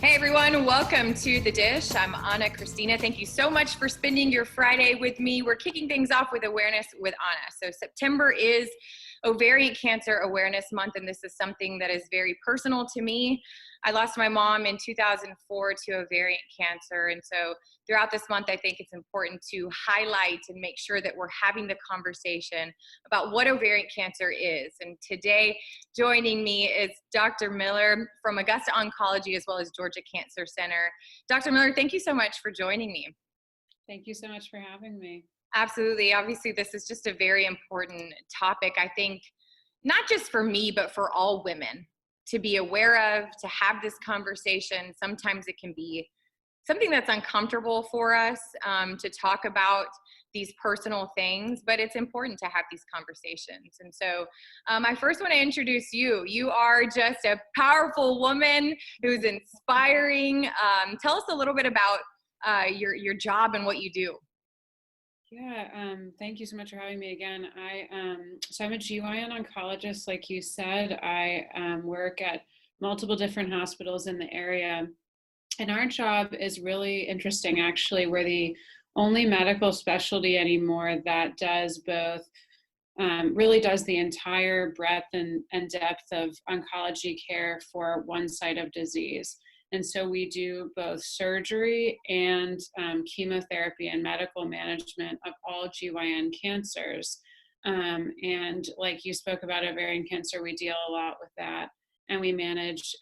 Hey everyone, welcome to The Dish. I'm Anna Christina. Thank you so much for spending your Friday with me. We're kicking things off with Awareness with Anna. So September is Ovarian Cancer Awareness Month, and this is something that is very personal to me. I lost my mom in 2004 to ovarian cancer, and so throughout this month, I think it's important to highlight and make sure that we're having the conversation about what ovarian cancer is. And today, joining me is Dr. Miller from Augusta Oncology as well as Georgia Cancer Center. Dr. Miller, thank you so much for joining me. Thank you so much for having me. Absolutely. Obviously, this is just a very important topic, I think, not just for me, but for all women to be aware of, to have this conversation. Sometimes it can be something that's uncomfortable for us to talk about these personal things, but it's important to have these conversations. And so I first want to introduce you. You are just a powerful woman who's inspiring. Tell us a little bit about your job and what you do. Yeah, thank you so much for having me again. So I'm a GYN oncologist, like you said. I work at multiple different hospitals in the area. And our job is really interesting, actually. We're the only medical specialty anymore that does both, really does the entire breadth and depth of oncology care for one site of disease. And so we do both surgery and chemotherapy and medical management of all GYN cancers. And like you spoke about ovarian cancer, we deal a lot with that. And we manage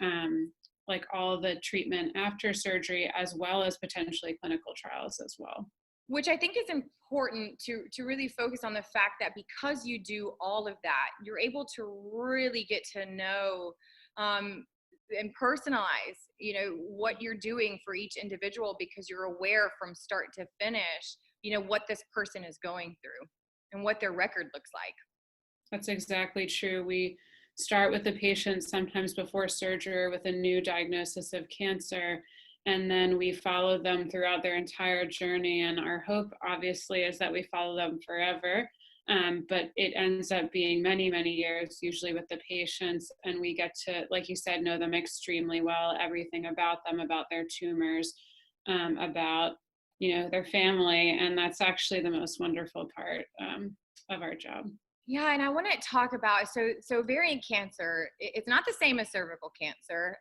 like all the treatment after surgery, as well as potentially clinical trials as well. Which I think is important to really focus on the fact that because you do all of that, you're able to really get to know and personalize, what you're doing for each individual, because you're aware from start to finish, what this person is going through and what their record looks like. That's exactly true. We start with the patient sometimes before surgery with a new diagnosis of cancer, and then we follow them throughout their entire journey. And our hope, obviously, is that we follow them forever. But it ends up being many, many years, usually with the patients. And we get to, like you said, know them extremely well, everything about them, about their tumors, about, their family. And that's actually the most wonderful part of our job. Yeah, and I want to talk about, so ovarian cancer, it's not the same as cervical cancer.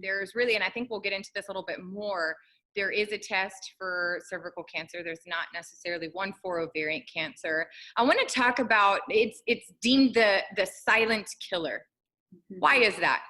There's really, and I think we'll get into this a little bit more, there is a test for cervical cancer. There's not necessarily one for ovarian cancer. I want to talk about, it's deemed the silent killer. Why is that?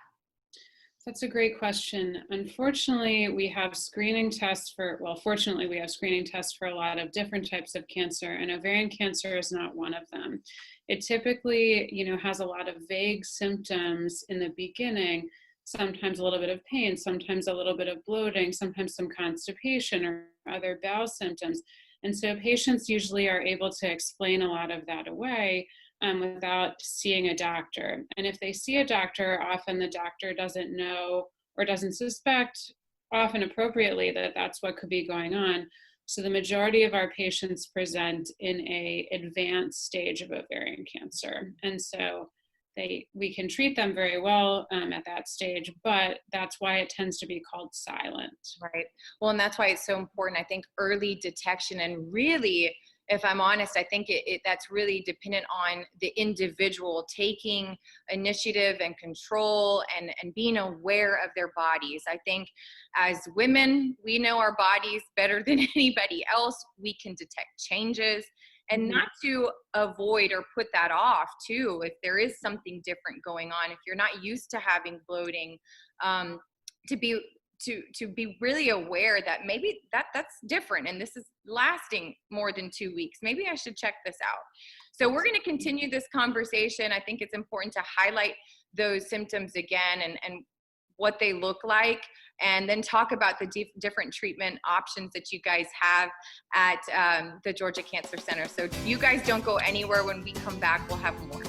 That's a great question. Unfortunately, we have screening tests fortunately, we have screening tests for a lot of different types of cancer, and ovarian cancer is not one of them. It typically, has a lot of vague symptoms in the beginning, sometimes a little bit of pain, sometimes a little bit of bloating, sometimes some constipation or other bowel symptoms. And so patients usually are able to explain a lot of that away without seeing a doctor. And if they see a doctor, often the doctor doesn't know or doesn't suspect, often appropriately, that that's what could be going on. So the majority of our patients present in an advanced stage of ovarian cancer. And so we can treat them very well at that stage, but that's why it tends to be called silent. Right. Well, and that's why it's so important, I think, early detection. And really, if I'm honest, I think that's really dependent on the individual taking initiative and control and being aware of their bodies. I think as women, we know our bodies better than anybody else. We can detect changes. And not to avoid or put that off too, if there is something different going on, if you're not used to having bloating, to be really aware that maybe that's different and this is lasting more than 2 weeks. Maybe I should check this out. So we're going to continue this conversation. I think it's important to highlight those symptoms again and what they look like, and then talk about the different treatment options that you guys have at the Georgia Cancer Center. So you guys don't go anywhere. When we come back, we'll have more.